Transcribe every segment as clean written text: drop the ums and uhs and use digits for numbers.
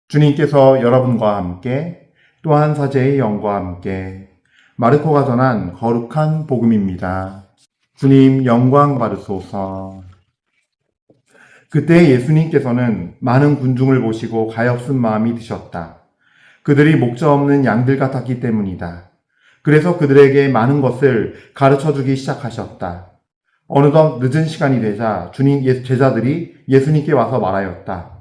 주님께서 여러분과 함께 또한 사제의 영과 함께 마르코가 전한 거룩한 복음입니다. 주님 영광 받으소서. 그때 예수님께서는 많은 군중을 보시고 가엾은 마음이 드셨다. 그들이 목자 없는 양들 같았기 때문이다. 그래서 그들에게 많은 것을 가르쳐 주기 시작하셨다. 어느덧 늦은 시간이 되자 제자들이 예수님께 와서 말하였다.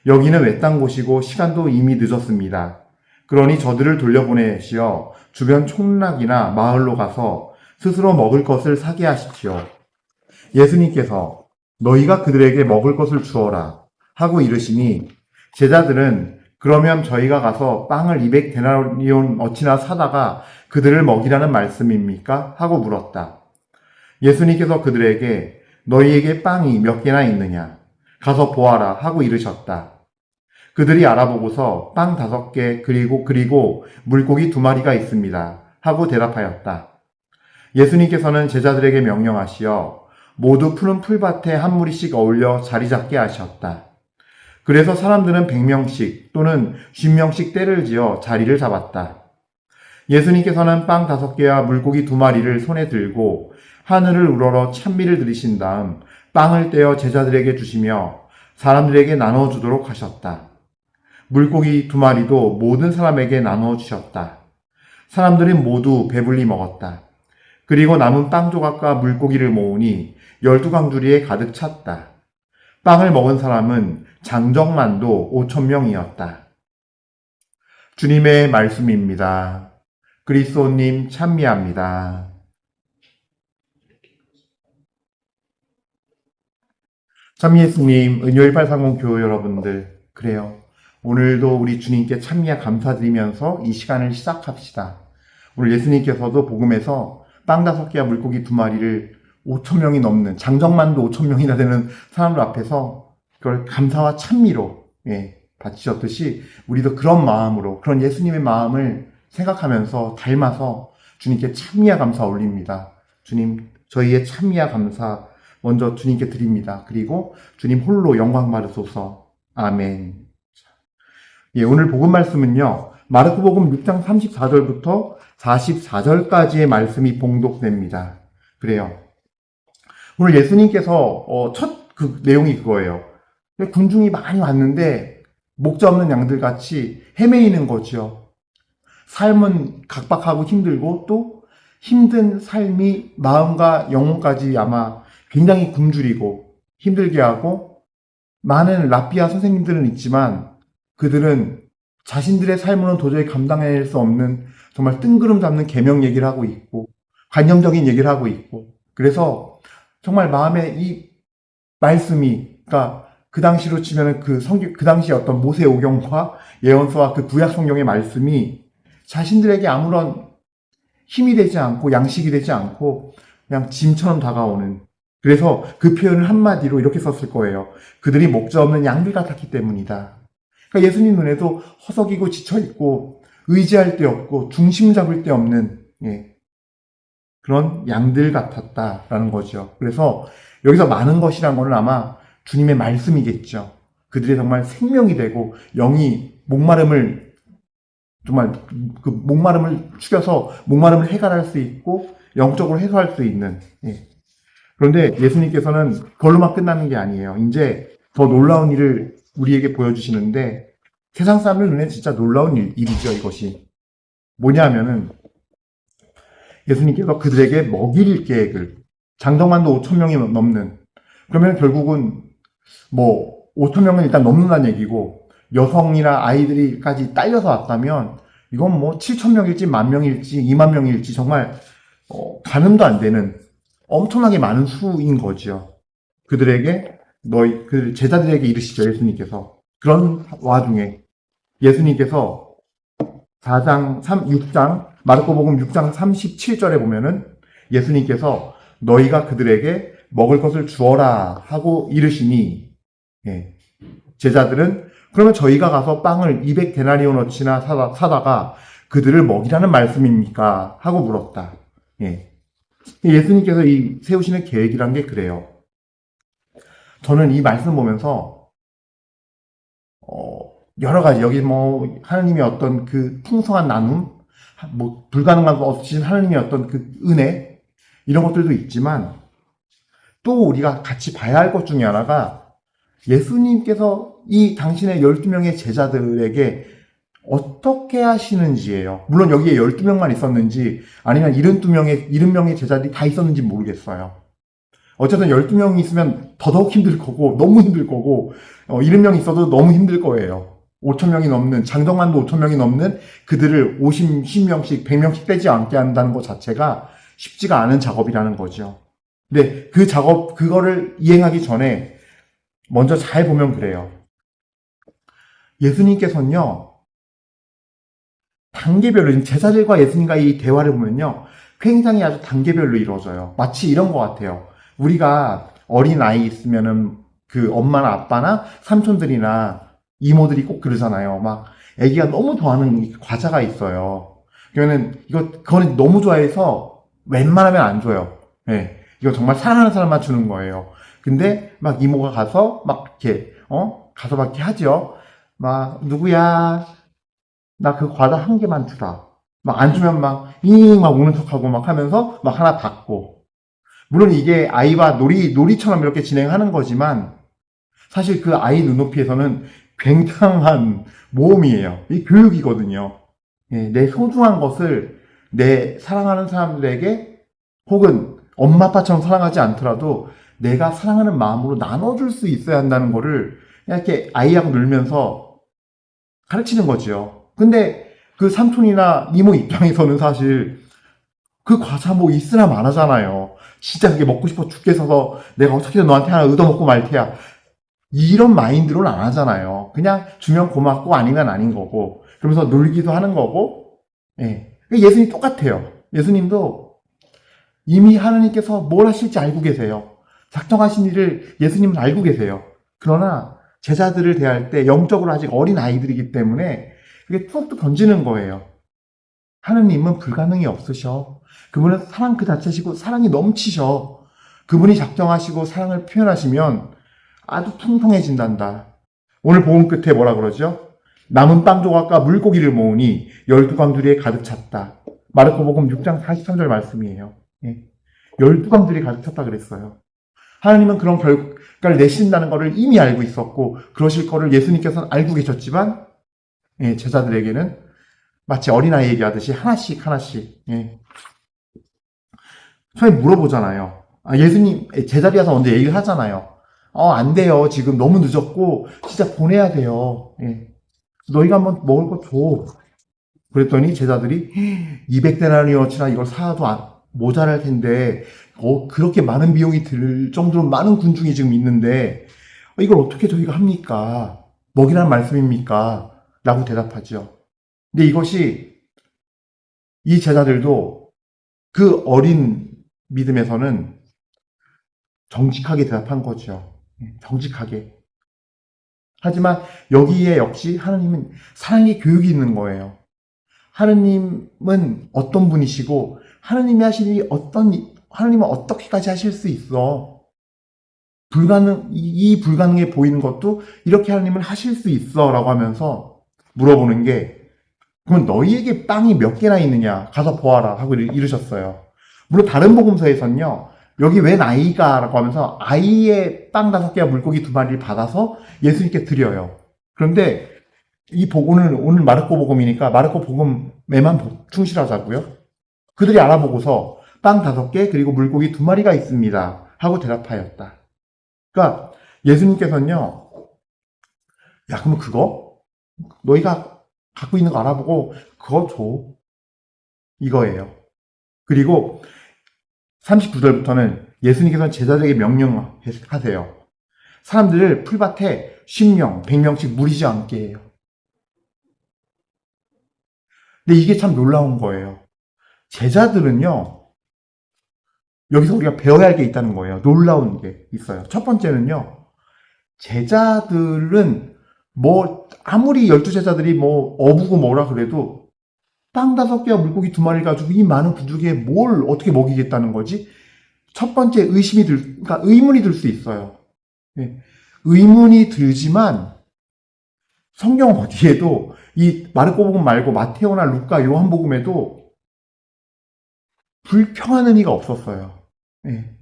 여기는 외딴 곳이고 시간도 이미 늦었습니다. 그러니 저들을 돌려보내시어 주변 촌락이나 마을로 가서 스스로 먹을 것을 사게 하십시오. 예수님께서 너희가 그들에게 먹을 것을 주어라 하고 이르시니 제자들은 그러면 저희가 가서 빵을 200데나리온 어치나 사다가 그들을 먹이라는 말씀입니까? 하고 물었다. 예수님께서 그들에게 너희에게 빵이 몇 개나 있느냐? 가서 보아라 하고 이르셨다. 그들이 알아보고서 빵 5개 그리고 물고기 2마리가 있습니다 하고 대답하였다. 예수님께서는 제자들에게 명령하시어 모두 푸른 풀밭에 한 무리씩 어울려 자리 잡게 하셨다. 그래서 사람들은 100명씩 또는 50명씩 떼를 지어 자리를 잡았다. 예수님께서는 빵 5개와 물고기 2마리를 손에 들고 하늘을 우러러 찬미를 들이신 다음 빵을 떼어 제자들에게 주시며 사람들에게 나누어 주도록 하셨다. 물고기 2마리도 모든 사람에게 나누어 주셨다. 사람들은 모두 배불리 먹었다. 그리고 남은 빵 조각과 물고기를 모으니 12강주리에 가득 찼다. 빵을 먹은 사람은 장정만도 5,000명이었다. 주님의 말씀입니다. 그리스도님 찬미합니다. 참 예수님, 은요일 830 교회 여러분들, 그래요. 오늘도 우리 주님께 찬미와 감사드리면서 이 시간을 시작합시다. 오늘 예수님께서도 복음에서 빵 5개와 물고기 2마리를 5,000명이 넘는, 장정만도 5,000명이나 되는 사람들 앞에서 그걸 감사와 찬미로 바치셨듯이 우리도 그런 마음으로, 그런 예수님의 마음을 생각하면서 닮아서 주님께 찬미와 감사 올립니다. 주님, 저희의 찬미와 감사 먼저 주님께 드립니다. 그리고 주님 홀로 영광 받으소서. 아멘. 오늘 복음 말씀은요, 마르코 복음 6장 34절부터 44절까지의 말씀이 봉독됩니다. 그래요. 오늘 예수님께서 첫 내용이 그거예요. 군중이 많이 왔는데 목자 없는 양들 같이 헤매이는 거죠. 삶은 각박하고 힘들고 또 힘든 삶이 마음과 영혼까지 아마 굉장히 굶주리고 힘들게 하고, 많은 랍비아 선생님들은 있지만 그들은 자신들의 삶으로는 도저히 감당할 수 없는 정말 뜬구름 잡는 계명 얘기를 하고 있고 관념적인 얘기를 하고 있고, 그래서 정말 마음에 이 말씀이, 그러니까 그 당시로 치면은 그 당시에 어떤 모세오경과 예언서와 그 구약 성경의 말씀이 자신들에게 아무런 힘이 되지 않고 양식이 되지 않고 그냥 짐처럼 다가오는, 그래서 그 표현을 한마디로 이렇게 썼을 거예요. 그들이 목자 없는 양들 같았기 때문이다. 그러니까 예수님 눈에도 허석이고 지쳐있고 의지할 데 없고 중심 잡을 데 없는 그런 양들 같았다라는 거죠. 그래서 여기서 많은 것이란 거는 아마 주님의 말씀이겠죠. 그들이 정말 생명이 되고 영이 목마름을 정말 그 목마름을 죽여서 목마름을 해결할 수 있고 영적으로 해소할 수 있는. 그런데 예수님께서는 그걸로만 끝나는 게 아니에요. 이제 더 놀라운 일을 우리에게 보여주시는데, 세상 사람들 눈에 진짜 놀라운 일이죠. 이것이 뭐냐면은 예수님께서 그들에게 먹일 계획을, 장정만도 5,000명이 넘는, 그러면 결국은 5,000명은 일단 넘는다는 얘기고 여성이나 아이들이까지 딸려서 왔다면 이건 7,000명일지 10,000명일지 20,000명일지 정말 가늠도 안 되는 엄청나게 많은 수인 거죠. 그들에게 그 제자들에게 이르시죠. 예수님께서. 그런 와중에 예수님께서 6장 마르코복음 6장 37절에 보면은 예수님께서 너희가 그들에게 먹을 것을 주어라 하고 이르시니, 제자들은 그러면 저희가 가서 빵을 200데나리온어치나 사다가 그들을 먹이라는 말씀입니까? 하고 물었다. 예수님께서 세우시는 계획이란 게 그래요. 저는 이 말씀 보면서 여러 가지, 여기 뭐, 하나님의 어떤 그 풍성한 나눔, 뭐, 불가능한 거 없으신 하나님의 어떤 그 은혜, 이런 것들도 있지만, 또 우리가 같이 봐야 할 것 중에 하나가, 예수님께서 이 당신의 12명의 제자들에게 어떻게 하시는지예요. 물론 여기에 12명만 있었는지, 아니면 70명의 제자들이 다 있었는지 모르겠어요. 어쨌든 12명이 있으면 더더욱 힘들 거고, 너무 힘들 거고, 70명이 있어도 너무 힘들 거예요. 5,000명이 넘는, 장정만도 5,000명이 넘는 그들을 50명씩, 100명씩 떼지 않게 한다는 것 자체가 쉽지가 않은 작업이라는 거죠. 근데 그 작업, 그거를 이행하기 전에 먼저 잘 보면 그래요. 예수님께서는요, 단계별로, 제자들과 예수님과 이 대화를 보면요, 굉장히 아주 단계별로 이루어져요. 마치 이런 것 같아요. 우리가 어린 아이 있으면은 그 엄마나 아빠나 삼촌들이나 이모들이 꼭 그러잖아요. 막 애기가 너무 좋아하는 과자가 있어요. 그러면은 그거는 너무 좋아해서 웬만하면 안 줘요. 예. 이거 정말 사랑하는 사람만 주는 거예요. 근데 막 이모가 가서 막 이렇게 가서 막 이렇게 하죠. 막 누구야? 나 그 과자 한 개만 주라. 막 안 주면 막 우는 척하고 막 하면서 막 하나 받고. 물론 이게 아이와 놀이처럼 이렇게 진행하는 거지만 사실 그 아이 눈높이에서는 굉장한 모험이에요. 이 교육이거든요. 예, 내 소중한 것을 내 사랑하는 사람들에게 혹은 엄마 아빠처럼 사랑하지 않더라도 내가 사랑하는 마음으로 나눠줄 수 있어야 한다는 거를 이렇게 아이하고 놀면서 가르치는 거죠. 근데 그 삼촌이나 이모 입장에서는 사실 그 과자 뭐 있으나 마나잖아요. 진짜 그게 먹고 싶어 죽겠어서 내가 어떻게든 너한테 하나 얻어먹고 말 테야. 이런 마인드로는 안 하잖아요. 그냥 주면 고맙고 아니면 아닌 거고. 그러면서 놀기도 하는 거고. 예. 예수님 똑같아요. 예수님도 이미 하나님께서 뭘 하실지 알고 계세요. 작정하신 일을 예수님은 알고 계세요. 그러나 제자들을 대할 때 영적으로 아직 어린 아이들이기 때문에 그게 툭툭 던지는 거예요. 하느님은 불가능이 없으셔. 그분은 사랑 그 자체시고 사랑이 넘치셔. 그분이 작정하시고 사랑을 표현하시면 아주 풍성해진단다. 오늘 복음 끝에 뭐라 그러죠? 남은 빵 조각과 물고기를 모으니 12광주리에 가득 찼다. 마르코복음 6장 43절 말씀이에요. 예. 12광주리에 가득 찼다 그랬어요. 하나님은 그런 결과를 내신다는 것을 이미 알고 있었고 그러실 거를 예수님께서는 알고 계셨지만 예, 제자들에게는 마치 어린아이 얘기하듯이 하나씩 예. 처음에 물어보잖아요. 예수님 제자리에 와서 먼저 얘기를 하잖아요. 안 돼요. 지금 너무 늦었고 진짜 보내야 돼요. 예. 너희가 한번 먹을 거 줘. 그랬더니 제자들이 200데나리어치나 이걸 사도 모자랄 텐데 그렇게 많은 비용이 들 정도로 많은 군중이 지금 있는데 이걸 어떻게 저희가 합니까? 먹이라는 말씀입니까? 라고 대답하죠. 근데 이것이 이 제자들도 그 어린 믿음에서는 정직하게 대답한 거죠. 정직하게. 하지만 여기에 역시 하나님은 사랑의 교육이 있는 거예요. 하나님은 어떤 분이시고 하나님이 하실 일이 하나님은 어떻게까지 하실 수 있어. 이 불가능해 보이는 것도 이렇게 하나님은 하실 수 있어 라고 하면서 물어보는 게 그럼 너희에게 빵이 몇 개나 있느냐 가서 보아라 하고 이르셨어요. 물론 다른 복음서에서는요. 여기 웬 아이가 라고 하면서 아이의 빵 5개와 물고기 2마리를 받아서 예수님께 드려요. 그런데 오늘 마르코 복음이니까 마르코 복음에만 충실하자고요. 그들이 알아보고서 빵 5개 그리고 물고기 2마리가 있습니다 하고 대답하였다. 그러니까 예수님께서는요. 야 그러면 그거? 너희가 갖고 있는 거 알아보고 그거 줘. 이거예요. 그리고 39절부터는 예수님께서는 제자들에게 명령하세요. 사람들을 풀밭에 10명, 100명씩 무리지 않게 해요. 근데 이게 참 놀라운 거예요. 제자들은요, 여기서 우리가 배워야 할 게 있다는 거예요. 놀라운 게 있어요. 첫 번째는요, 제자들은 아무리 12제자들이 어부고 뭐라 그래도 빵 5개와 물고기 2마리를 가지고 이 많은 군중에 뭘 어떻게 먹이겠다는 거지? 첫 번째 그러니까 의문이 들 수 있어요. 네. 의문이 들지만 성경 어디에도 이 마르코 복음 말고 마테오나 루카, 요한 복음에도 불평하는 이가 없었어요. 예.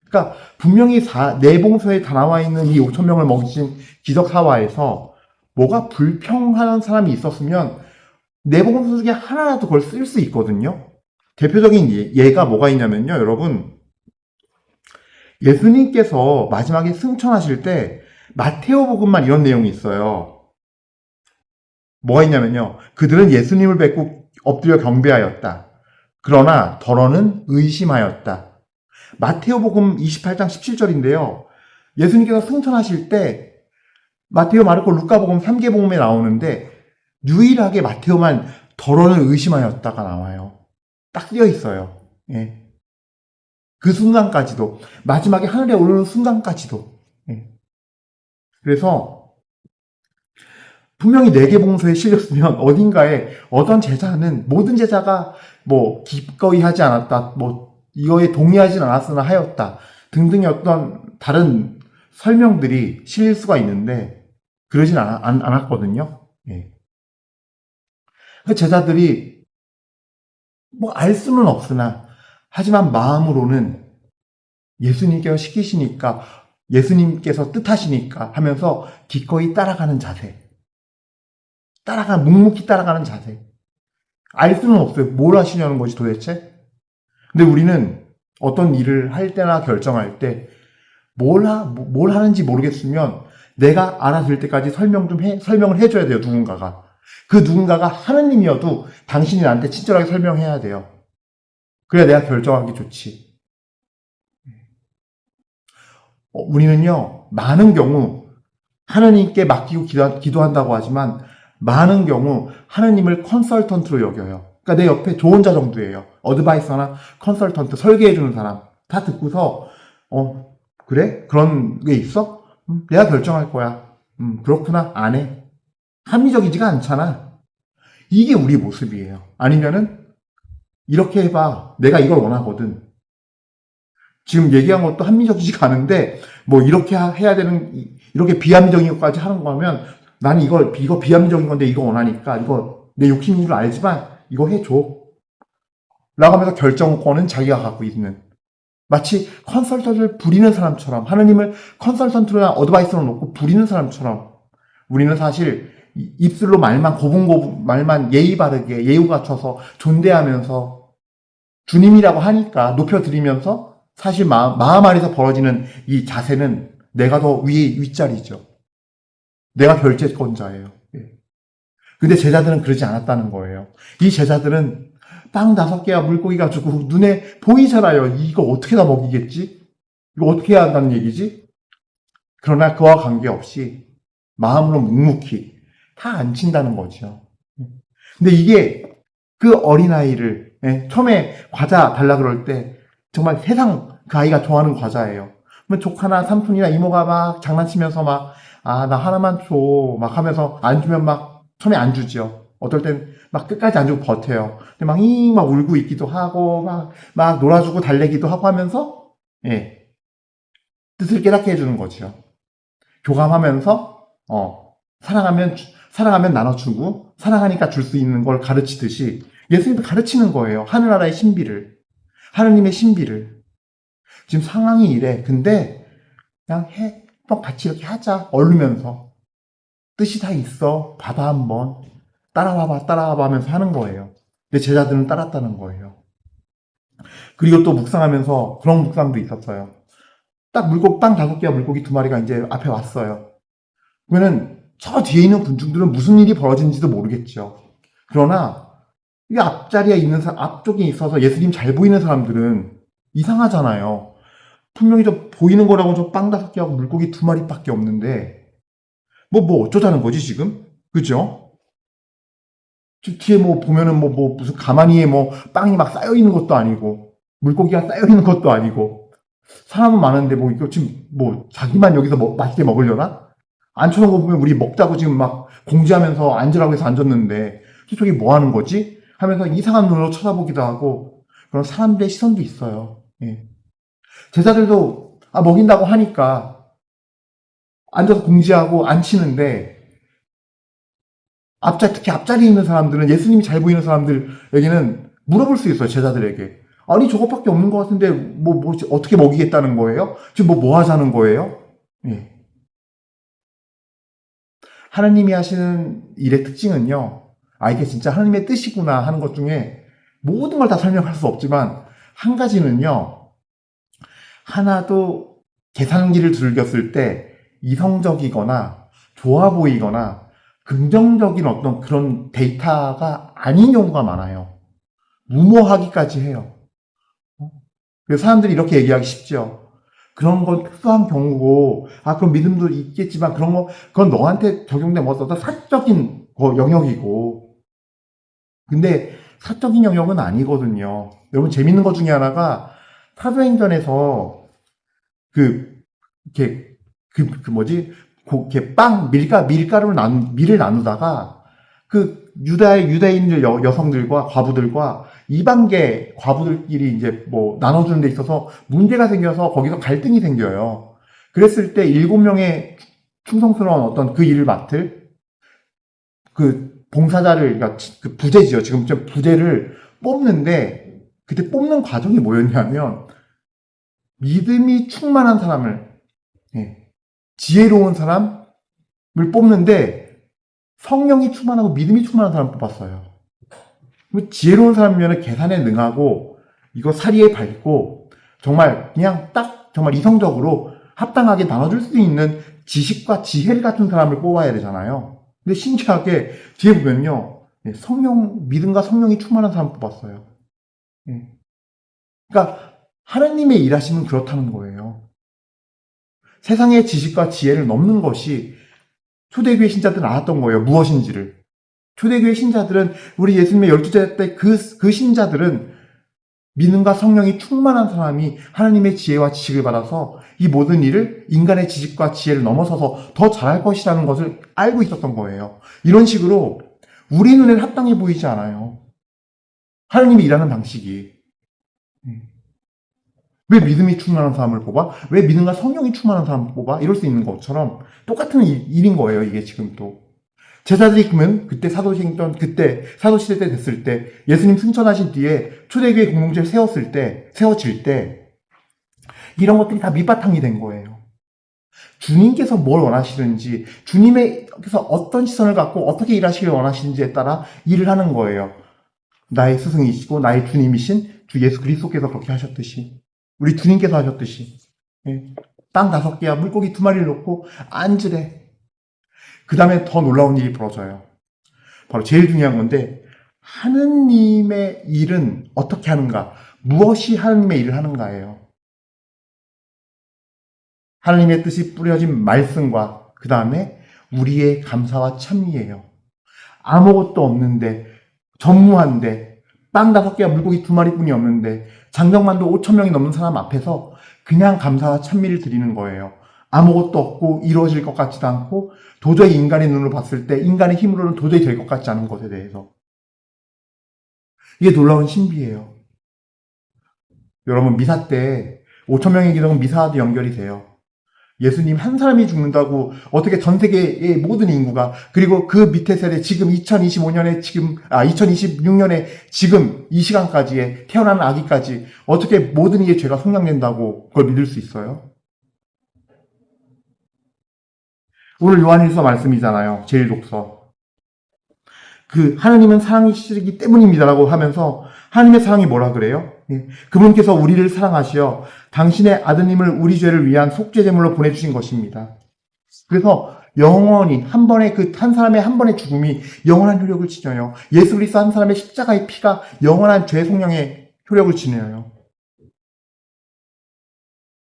그러니까 분명히 내봉서에 다 나와 있는 이 5천 명을 먹이신 기적 사화에서 뭐가 불평하는 사람이 있었으면 내봉서 중에 하나라도 그걸 쓸 수 있거든요. 대표적인 예가 뭐가 있냐면요, 여러분. 예수님께서 마지막에 승천하실 때 마테오 복음만 이런 내용이 있어요. 뭐가 있냐면요. 그들은 예수님을 뵙고 엎드려 경배하였다. 그러나 더러는 의심하였다. 마테오 복음 28장 17절인데요. 예수님께서 승천하실 때 마테오, 마르코, 루카 복음 3개 복음에 나오는데 유일하게 마테오만 더러는 의심하였다가 나와요. 딱 쓰여 있어요. 예. 그 순간까지도, 마지막에 하늘에 오르는 순간까지도. 예. 그래서 분명히 4개 봉서에 실렸으면 어딘가에 어떤 제자는, 모든 제자가 뭐 기꺼이 하지 않았다, 뭐 이거에 동의하진 않았으나 하였다 등등의 어떤 다른 설명들이 실릴 수가 있는데 그러진 않았거든요. 예. 그 제자들이 뭐 알 수는 없으나, 하지만 마음으로는 예수님께서 시키시니까, 예수님께서 뜻하시니까 하면서 기꺼이 따라가는 자세. 묵묵히 따라가는 자세. 알 수는 없어요. 뭘 하시냐는 것이 도대체? 근데 우리는 어떤 일을 할 때나 결정할 때 뭘 하는지 모르겠으면 내가 알아들 때까지 설명을 해줘야 돼요, 누군가가. 그 누군가가 하느님이어도 당신이 나한테 친절하게 설명해야 돼요. 그래야 내가 결정하기 좋지. 우리는요, 많은 경우 하느님께 맡기고 기도한다고 하지만 많은 경우 하느님을 컨설턴트로 여겨요. 그러니까 내 옆에 조언자 정도예요. 어드바이서나 컨설턴트, 설계해주는 사람. 다 듣고서 그래? 그런 게 있어? 내가 결정할 거야. 그렇구나. 안 해. 합리적이지가 않잖아. 이게 우리 모습이에요. 아니면은 이렇게 해봐. 내가 이걸 원하거든. 지금 얘기한 것도 합리적이지가 않은데 뭐 이렇게 해야 되는, 이렇게 비합리적인 것까지 하는 거면 나는 이거 비합리적인 건데 이거 원하니까 이거 내 욕심인 줄 알지만 이거 해줘 라고 하면서 결정권은 자기가 갖고 있는, 마치 컨설턴트를 부리는 사람처럼, 하느님을 컨설턴트나 어드바이서로 놓고 부리는 사람처럼 우리는 사실 입술로 말만 예의 바르게 예우 갖춰서 존대하면서 주님이라고 하니까 높여드리면서 사실 마음 안에서 벌어지는 이 자세는 내가 더 윗자리죠. 내가 결재권자예요. 근데 제자들은 그러지 않았다는 거예요. 이 제자들은 빵 5개와 물고기 가지고 눈에 보이잖아요. 이거 어떻게 다 먹이겠지? 이거 어떻게 해야 한다는 얘기지? 그러나 그와 관계없이 마음으로 묵묵히 다 안친다는 거죠. 근데 이게 그 어린아이를, 처음에 과자 달라 그럴 때 정말 세상 그 아이가 좋아하는 과자예요. 그러면 조카나 삼촌이나 이모가 막 장난치면서 나 하나만 줘 막 하면서 안 주면 막 처음에 안 주죠. 어떨 땐 막 끝까지 안 주고 버텨요. 근데 막 울고 있기도 하고 막 놀아주고 달래기도 하고 하면서 뜻을 깨닫게 해주는 거죠. 교감하면서 사랑하면 나눠주고 사랑하니까 줄 수 있는 걸 가르치듯이 예수님도 가르치는 거예요. 하늘나라의 신비를, 하느님의 신비를. 지금 상황이 이래. 근데 그냥 해. 같이 이렇게 하자. 얼르면서. 뜻이 다 있어. 봐봐 한번. 따라와봐 하면서 하는 거예요. 근데 제자들은 따랐다는 거예요. 그리고 또 묵상하면서 그런 묵상도 있었어요. 딱 빵 5개와 물고기 2마리가 이제 앞에 왔어요. 그러면은 저 뒤에 있는 군중들은 무슨 일이 벌어진지도 모르겠죠. 그러나 이 앞자리에 있는 앞쪽에 있어서 예수님 잘 보이는 사람들은 이상하잖아요. 분명히 저 보이는 거라고 저 빵 5개하고 물고기 2마리밖에 없는데 뭐 어쩌자는 거지 지금? 그죠? 뒤에 보면은 무슨 가마니에 빵이 막 쌓여 있는 것도 아니고 물고기가 쌓여 있는 것도 아니고 사람은 많은데 이거 지금 자기만 여기서 맛있게 먹으려나? 앉혀놓은 거 보면 우리 먹자고 지금 막 공지하면서 앉으라고 해서 앉았는데 저기 뭐 하는 거지? 하면서 이상한 눈으로 쳐다보기도 하고 그런 사람들의 시선도 있어요. 제자들도 먹인다고 하니까 앉아서 공지하고 앉히는데 특히 앞자리에 있는 사람들은, 예수님이 잘 보이는 사람들에게는 물어볼 수 있어요, 제자들에게. 아니, 저것밖에 없는 것 같은데, 어떻게 먹이겠다는 거예요? 지금 뭐 하자는 거예요? 예. 하나님이 하시는 일의 특징은요, 이게 진짜 하나님의 뜻이구나 하는 것 중에 모든 걸 다 설명할 수 없지만, 한 가지는요, 하나도 계산기를 즐겼을 때 이성적이거나 좋아 보이거나 긍정적인 어떤 그런 데이터가 아닌 경우가 많아요. 무모하기까지 해요. 그래서 사람들이 이렇게 얘기하기 쉽죠. 그런 건 특수한 경우고, 그런 믿음도 있겠지만, 그건 너한테 적용된 어떤 사적인 영역이고. 근데 사적인 영역은 아니거든요. 여러분, 재밌는 것 중에 하나가, 사도행전에서, 밀을 나누다가, 유다인 여성들과 과부들과 이방계 과부들끼리 이제 나눠주는 데 있어서 문제가 생겨서 거기서 갈등이 생겨요. 그랬을 때 7명의 충성스러운 어떤 그 일을 맡을 봉사자를, 그러니까 부제지요. 지금 좀 부제를 뽑는데, 그때 뽑는 과정이 뭐였냐면, 믿음이 충만한 사람을, 지혜로운 사람을 뽑는데, 성령이 충만하고 믿음이 충만한 사람 뽑았어요. 지혜로운 사람이면 계산에 능하고, 이거 사리에 밝고, 정말 이성적으로 합당하게 나눠줄 수 있는 지식과 지혜를 갖춘 사람을 뽑아야 되잖아요. 근데 신기하게 뒤에 보면요, 믿음과 성령이 충만한 사람 뽑았어요. 그러니까 하나님의 일하심은 그렇다는 거예요. 세상의 지식과 지혜를 넘는 것이 초대교회 신자들은 알았던 거예요. 무엇인지를. 초대교회 신자들은, 우리 예수님의 12제자 때 그 신자들은 믿음과 성령이 충만한 사람이 하나님의 지혜와 지식을 받아서 이 모든 일을 인간의 지식과 지혜를 넘어서서 더 잘할 것이라는 것을 알고 있었던 거예요. 이런 식으로 우리 눈에는 합당해 보이지 않아요. 하나님이 일하는 방식이. 왜 믿음이 충만한 사람을 뽑아? 왜 믿음과 성령이 충만한 사람을 뽑아? 이럴 수 있는 것처럼 똑같은 일인 거예요, 이게 지금 또. 제자들이 그러면 그때 사도시대 때 됐을 때, 예수님 승천하신 뒤에 초대교회 공동체를 세워질 때, 이런 것들이 다 밑바탕이 된 거예요. 주님께서 뭘 원하시는지, 주님께서 어떤 시선을 갖고 어떻게 일하시길 원하시는지에 따라 일을 하는 거예요. 나의 스승이시고 나의 주님이신 주 예수 그리스도께서 그렇게 하셨듯이, 우리 주님께서 하셨듯이, 빵 5개와 물고기 2마리를 놓고 앉으래. 그 다음에 더 놀라운 일이 벌어져요. 바로 제일 중요한 건데, 하느님의 일은 어떻게 하는가? 무엇이 하느님의 일을 하는가예요. 하느님의 뜻이 뿌려진 말씀과 그 다음에 우리의 감사와 찬미예요. 아무것도 없는데, 전무한데, 빵 5개와 물고기 2마리뿐이 없는데, 장정만도 5,000명이 넘는 사람 앞에서 그냥 감사와 찬미를 드리는 거예요. 아무것도 없고 이루어질 것 같지도 않고, 도저히 인간의 눈으로 봤을 때 인간의 힘으로는 도저히 될 것 같지 않은 것에 대해서. 이게 놀라운 신비예요. 여러분, 미사 때 5,000명의 기적은 미사와도 연결이 돼요. 예수님 한 사람이 죽는다고 어떻게 전 세계의 모든 인구가, 그리고 그 밑에 세대, 지금 2026년에 지금 이 시간까지의 태어나는 아기까지 어떻게 모든 이의 죄가 속량된다고 그걸 믿을 수 있어요? 오늘 요한일서 말씀이잖아요. 제1독서. 하나님은 사랑이시기 때문입니다라고 하면서 하나님의 사랑이 뭐라 그래요? 그분께서 우리를 사랑하시어 당신의 아드님을 우리 죄를 위한 속죄 제물로 보내주신 것입니다. 그래서 영원히 한 사람의 한 번의 죽음이 영원한 효력을 지녀요. 예수 그리스도 한 사람의 십자가의 피가 영원한 죄 속량의 효력을 지녀요.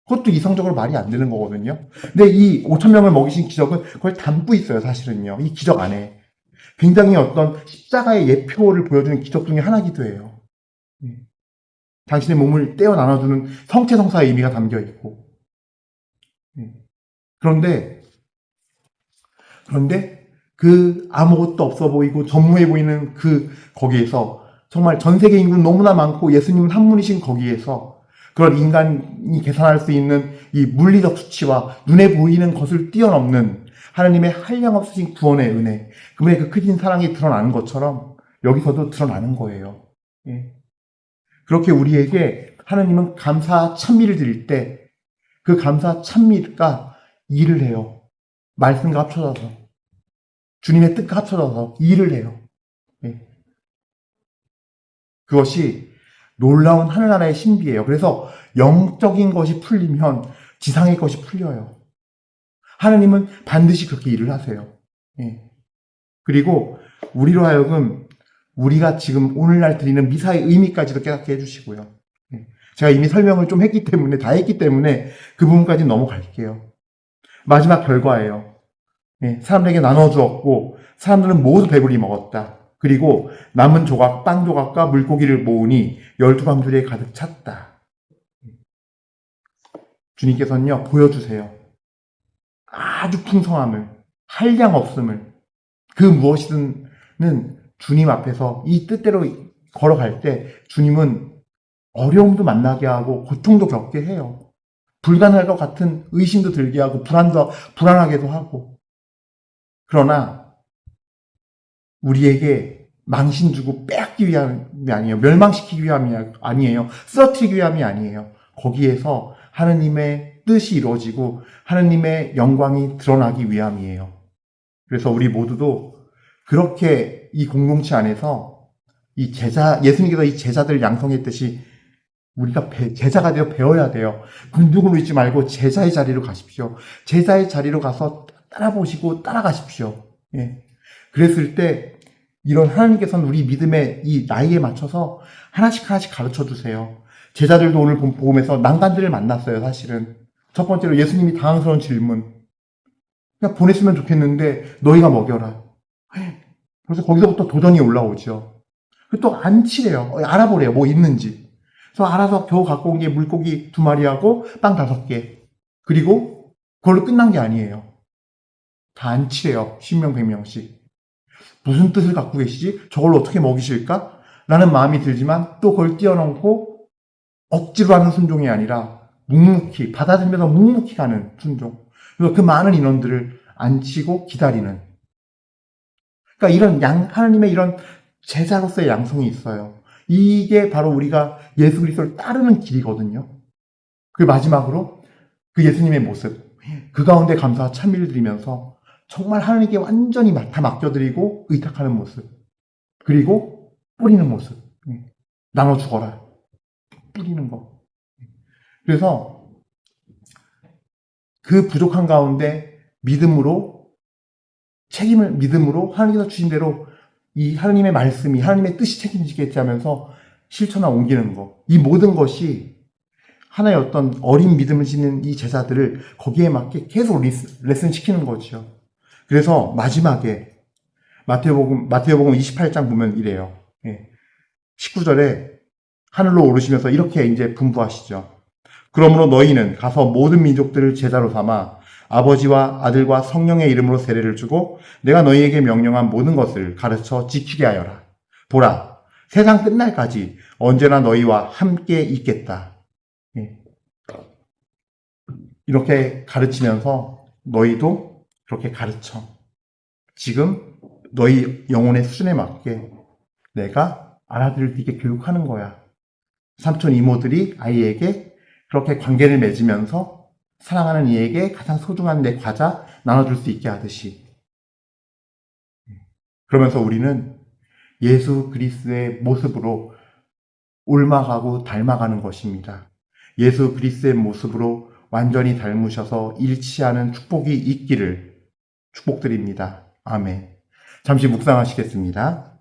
그것도 이성적으로 말이 안 되는 거거든요. 근데 이 5,000명을 먹이신 기적은 그걸 담고 있어요, 사실은요. 이 기적 안에. 굉장히 어떤 십자가의 예표를 보여주는 기적 중에 하나이기도 해요. 당신의 몸을 떼어 나눠주는 성체성사의 의미가 담겨 있고. 그런데 아무것도 없어 보이고 전무해 보이는 거기에서, 정말 전 세계 인구는 너무나 많고 예수님은 한 분이신 거기에서, 그런 인간이 계산할 수 있는 이 물리적 수치와 눈에 보이는 것을 뛰어넘는 하나님의 한량없으신 구원의 은혜, 그분의 그 크신 사랑이 드러나는 것처럼 여기서도 드러나는 거예요. 예. 그렇게 우리에게 하나님은 감사 찬미를 드릴 때 그 감사 찬미가 일을 해요. 말씀과 합쳐져서, 주님의 뜻과 합쳐져서 일을 해요. 예. 그것이 놀라운 하늘나라의 신비예요. 그래서 영적인 것이 풀리면 지상의 것이 풀려요. 하나님은 반드시 그렇게 일을 하세요. 예. 그리고 우리로 하여금 우리가 지금 오늘날 드리는 미사의 의미까지도 깨닫게 해주시고요. 예. 제가 이미 설명을 좀 했기 때문에, 다 했기 때문에 그 부분까지 넘어갈게요. 마지막 결과예요. 예. 사람들에게 나눠주었고 사람들은 모두 배불리 먹었다. 그리고 남은 조각, 빵 조각과 물고기를 모으니 12방주리에 가득 찼다. 주님께서는요, 보여주세요. 아주 풍성함을, 한량 없음을, 그 무엇이든 주님 앞에서 이 뜻대로 걸어갈 때 주님은 어려움도 만나게 하고 고통도 겪게 해요. 불가능할 것 같은 의심도 들게 하고 불안하게도 하고. 그러나 우리에게 망신 주고 빼앗기 위함이 아니에요. 멸망시키기 위함이 아니에요. 쓰러뜨리기 위함이 아니에요. 거기에서 하느님의 뜻이 이루어지고 하느님의 영광이 드러나기 위함이에요. 그래서 우리 모두도 그렇게 이 공동체 안에서 예수님께서 이 제자들 양성했듯이 우리가 제자가 되어 배워야 돼요. 군두군을 잊지 말고 제자의 자리로 가십시오. 제자의 자리로 가서 따라보시고 따라가십시오. 예. 그랬을 때 이런 하나님께서는 우리 믿음의 이 나이에 맞춰서 하나씩 가르쳐 주세요. 제자들도 오늘 복음에서 난관들을 만났어요. 사실은 첫 번째로 예수님이 당황스러운 질문, 그냥 보냈으면 좋겠는데 너희가 먹여라. 그래서 거기서부터 도전이 올라오죠. 또 안치래요. 알아보래요. 뭐 있는지. 그래서 알아서 겨우 갖고 온 게 물고기 2마리하고 빵 5개. 그리고 그걸로 끝난 게 아니에요. 다 안치래요. 10명 100명씩. 무슨 뜻을 갖고 계시지? 저걸로 어떻게 먹이실까? 라는 마음이 들지만 또 그걸 뛰어넘고 억지로 하는 순종이 아니라 묵묵히, 받아들면서 묵묵히 가는 순종. 그래서 그 많은 인원들을 안치고 기다리는. 그러니까 이런 하나님의 이런 제자로서의 양성이 있어요. 이게 바로 우리가 예수 그리스도를 따르는 길이거든요. 그 마지막으로 그 예수님의 모습, 그 가운데 감사와 찬미를 드리면서 정말 하나님께 완전히 다 맡겨드리고 의탁하는 모습, 그리고 뿌리는 모습, 나눠 죽어라, 뿌리는 거. 그래서 그 부족한 가운데 믿음으로 하나님께서 주신 대로 이 하나님의 말씀이, 하나님의 뜻이 책임지겠지 하면서 실천하 옮기는 거. 이 모든 것이 하나의 어떤 어린 믿음을 지닌 이 제자들을 거기에 맞게 계속 레슨 시키는 거죠. 그래서 마지막에 마태복음 28장 보면 이래요. 19절에 하늘로 오르시면서 이렇게 이제 분부하시죠. 그러므로 너희는 가서 모든 민족들을 제자로 삼아 아버지와 아들과 성령의 이름으로 세례를 주고 내가 너희에게 명령한 모든 것을 가르쳐 지키게 하여라. 보라, 세상 끝날까지 언제나 너희와 함께 있겠다. 이렇게 가르치면서 너희도 그렇게 가르쳐. 지금 너희 영혼의 수준에 맞게 내가 알아들을 수 있게 교육하는 거야. 삼촌 이모들이 아이에게 그렇게 관계를 맺으면서 사랑하는 이에게 가장 소중한 내 과자 나눠줄 수 있게 하듯이. 그러면서 우리는 예수 그리스도의 모습으로 옮아가고 닮아가는 것입니다. 예수 그리스도의 모습으로 완전히 닮으셔서 일치하는 축복이 있기를 축복드립니다. 아멘. 잠시 묵상하시겠습니다.